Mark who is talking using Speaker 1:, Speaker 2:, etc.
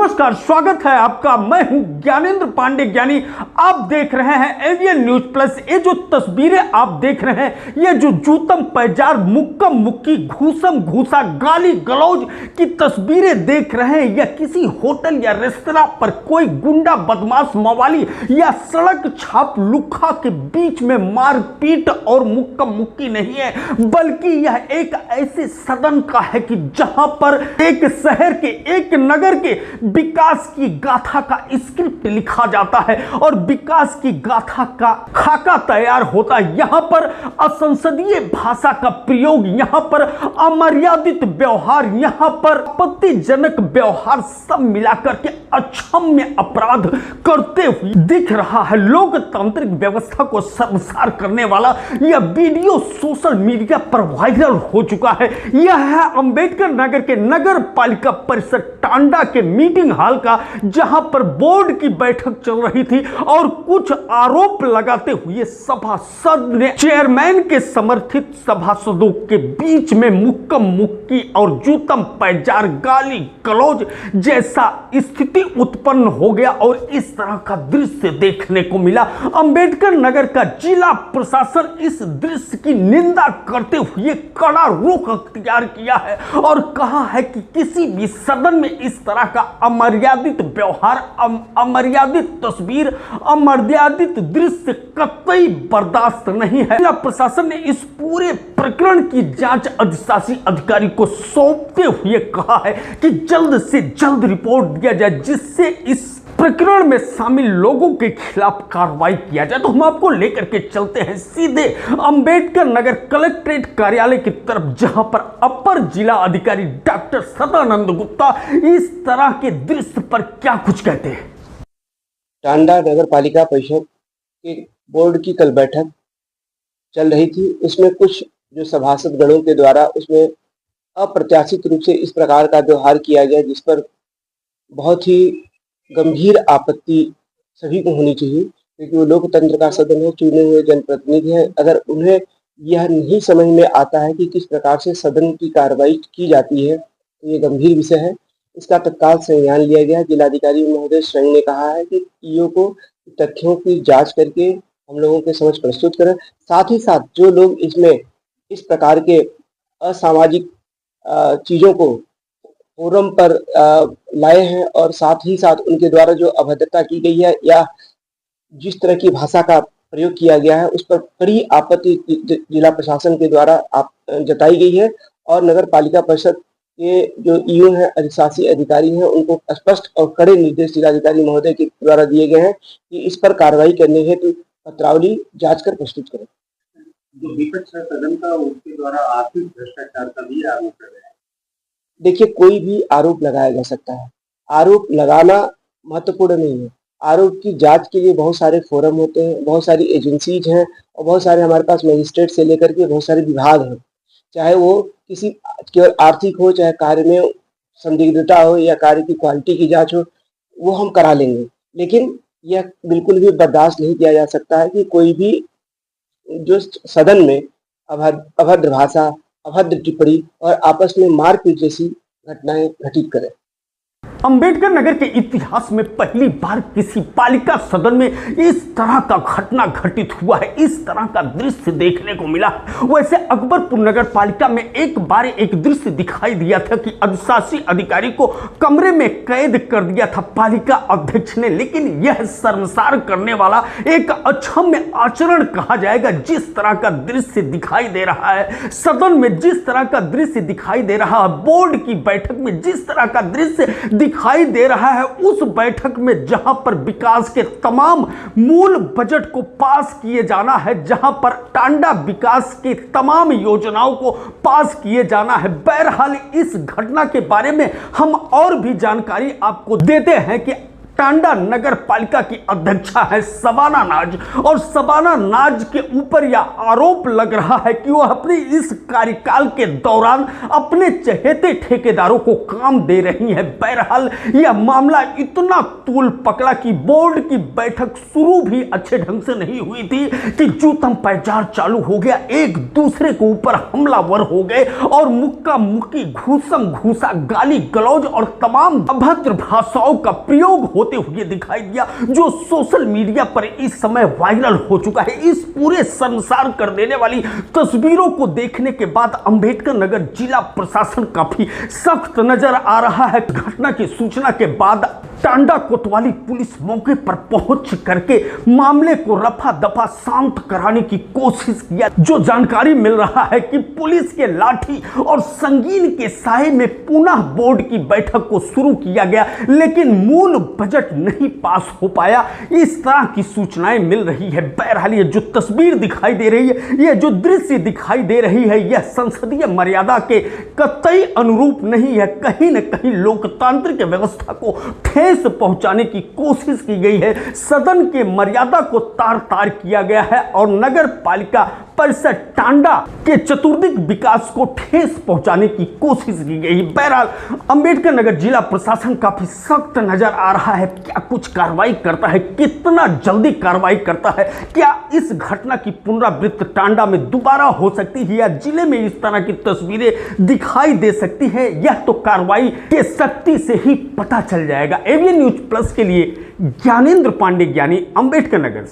Speaker 1: नमस्कार, स्वागत है आपका। मैं हूं ज्ञानेंद्र पांडे ज्ञानी। आप देख रहे हैं एवीएन न्यूज प्लस। ये जो तस्वीरें आप देख रहे हैं, ये जो जूतम पैजार मुक्कम मुक्की घूसम घूसा गाली गलौज की तस्वीरें देख रहे हैं, यह किसी होटल या रेस्तरां पर कोई गुंडा बदमाश मवाली या सड़क छाप लुखा के बीच में मारपीट और मुक्कम मुक्की नहीं है, बल्कि यह एक ऐसे सदन का है कि जहां पर एक शहर के, एक नगर के विकास की गाथा का स्क्रिप्ट लिखा जाता है और विकास की गाथा का खाका तैयार होता है। यहां पर असंसदीय भाषा का प्रयोग, यहां पर अमर्यादित व्यवहार, यहां पर आपत्तिजनक व्यवहार सब मिलाकर के अक्षम्य अपराध करते हुए दिख रहा है। लोकतांत्रिक व्यवस्था को शर्मसार करने वाला यह वीडियो सोशल मीडिया पर वायरल हो चुका है। यह है अंबेडकर नगर के नगर पालिका परिषद टांडा के मीटिंग हॉल का, जहां पर बोर्ड की बैठक चल रही थी और कुछ आरोप लगाते हुए सभासद ने चेयरमैन के समर्थित सभासदों के बीच में मुक्कम मुक्की और जूतम पैजार गाली गलौज जैसा स्थिति उत्पन्न हो गया और इस तरह का दृश्य देखने को मिला। अंबेडकर नगर का जिला प्रशासन इस दृश्य की निंदा करते हुए कड़ा रुख अख्तियार किया है और कहा है कि किसी भी सदन में इस तरह का अमर्यादित व्यवहार, अमर्यादित तस्वीर, अमर्यादित दृश्य कतई बर्दाश्त नहीं है। जिला प्रशासन ने इस पूरे प्रकरण की जांच अधिशासी अधिकारी को सौंपते हुए कहा है कि जल्द से जल्द रिपोर्ट दिया जाए, जिससे इस प्रकरण में शामिल लोगों के खिलाफ कार्रवाई किया जाए। तो हम आपको लेकर के चलते हैं सीधे अंबेडकर नगर कलेक्ट्रेट कार्यालय की तरफ, जहां पर अपर जिला अधिकारी डॉक्टर सदानंद गुप्ता इस तरह के दृश्य पर क्या कुछ कहते हैं।
Speaker 2: टांडा नगर पालिका परिषद के बोर्ड की कल बैठक चल रही थी। उसमें कुछ जो सभासद गणों के द्वारा उसमें अप्रत्याशित रूप से इस प्रकार का व्यवहार किया गया, जिस पर बहुत ही गंभीर आपत्ति सभी को होनी चाहिए, क्योंकि वो लोकतंत्र का सदन है, चुने हुए जनप्रतिनिधि हैं। अगर उन्हें यह नहीं समझ में आता है कि किस प्रकार से सदन की कार्रवाई की जाती है, तो ये गंभीर विषय है। इसका तत्काल संज्ञान लिया गया। जिलाधिकारी महोदय स्वयं ने कहा है कि ईओ को तथ्यों की जांच करके हम लोगों के समझ प्रस्तुत करें। साथ ही साथ जो लोग इसमें इस प्रकार के असामाजिक चीज़ों को फोरम पर लाए हैं और साथ ही साथ उनके द्वारा जो अभद्रता की गई है या जिस तरह की भाषा का प्रयोग किया गया है, उस पर कड़ी आपत्ति जिला प्रशासन के द्वारा जताई गई है और नगर पालिका परिषद के जो ईओ हैं, अधिशासी अधिकारी हैं, उनको स्पष्ट और कड़े निर्देश जिलाधिकारी महोदय के द्वारा दिए गए हैं कि इस पर कार्रवाई करने हेतु पत्रावली जांच कर प्रस्तुत करें।
Speaker 3: जो विपक्ष है सदन का, उसके द्वारा आर्थिक भ्रष्टाचार का भी आरोप कर रहे हैं।
Speaker 2: देखिए, कोई भी आरोप लगाया जा सकता है। आरोप लगाना महत्वपूर्ण नहीं है। आरोप की जांच के लिए बहुत सारे फोरम होते हैं, बहुत सारी एजेंसीज हैं और बहुत सारे हमारे पास मजिस्ट्रेट से लेकर के बहुत सारे विभाग हैं। चाहे वो किसी केवल आर्थिक हो, चाहे कार्य में संदिग्धता हो या कार्य की क्वालिटी की जांच हो, वो हम करा लेंगे। लेकिन यह बिल्कुल भी बर्दाश्त नहीं किया जा सकता है कि कोई भी जो सदन में अभद्र भाषा, अभद्र टिप्पणी और आपस में मारपीट जैसी घटनाएं घटित करें।
Speaker 1: अंबेडकर नगर के इतिहास में पहली बार किसी पालिका सदन में इस तरह का घटना घटित हुआ है, इस तरह का दृश्य देखने को मिला। वैसे अकबरपुर नगर पालिका में एक बार एक दृश्य दिखाई दिया था कि अधिशासी अधिकारी को कमरे में कैद कर दिया था पालिका अध्यक्ष ने, लेकिन यह शर्मसार करने वाला एक अक्षम्य आचरण कहा जाएगा। जिस तरह का दृश्य दिखाई दे रहा है सदन में, जिस तरह का दृश्य दिखाई दे रहा है बोर्ड की बैठक में, जिस तरह का दृश्य दिखाई दे रहा है उस बैठक में, जहां पर विकास के तमाम मूल बजट को पास किए जाना है, जहां पर टांडा विकास की तमाम योजनाओं को पास किए जाना है। बहरहाल इस घटना के बारे में हम और भी जानकारी आपको देते हैं कि टांडा नगर पालिका की अध्यक्षा है शबाना नाज, और शबाना नाज के ऊपर यह आरोप लग रहा है कि वह अपनी इस कार्यकाल के दौरान अपने चहेते ठेकेदारों को काम दे रही है। बहरहाल यह मामला इतना तूल पकड़ा कि बोर्ड की बैठक शुरू भी अच्छे ढंग से नहीं हुई थी कि जूतम पैजार चालू हो गया, एक दूसरे के ऊपर हमलावर हो गए और मुक्का मुक्की, घूसम घूसा, गाली गलौज और तमाम अभद्र भाषाओं का प्रयोग होते हुए दिखाई दिया, जो सोशल मीडिया पर इस समय वायरल हो चुका है। इस पूरे शर्मसार कर देने वाली तस्वीरों को देखने के बाद अंबेडकर नगर जिला प्रशासन काफी सख्त नजर आ रहा है। घटना की सूचना के बाद टांडा कोतवाली पुलिस मौके पर पहुंच करके मामले को रफा दफा शांत कराने की कोशिश किया। जो जानकारी मिल रहा है कि पुलिस के लाठी और संगीन के साए में पुनः बोर्ड की बैठक को शुरू किया गया, लेकिन मूल बजट नहीं पास हो पाया, इस तरह की सूचनाएं मिल रही है। बहरहाल ये जो तस्वीर दिखाई दे रही है, यह जो दृश्य दिखाई दे रही है, यह संसदीय मर्यादा के कतई अनुरूप नहीं है। कहीं न कहीं लोकतांत्रिक व्यवस्था को ठेस पहुंचाने की कोशिश की गई है, सदन के मर्यादा को तार तार किया गया है और नगर पालिका परिषद टांडा के चतुर्दिक विकास को ठेस पहुंचाने की कोशिश की गई। बहरहाल अंबेडकर नगर जिला प्रशासन काफी सख्त नजर आ रहा है। क्या कुछ कार्रवाई करता है, कितना जल्दी कार्रवाई करता है, क्या इस घटना की पुनरावृत्ति टांडा में दोबारा हो सकती है या जिले में इस तरह की तस्वीरें दिखाई दे सकती है, यह तो कार्रवाई के शक्ति से ही पता चल जाएगा। एवीएन न्यूज प्लस के लिए ज्ञानेंद्र पांडे, ज्ञानी, अंबेडकर नगर।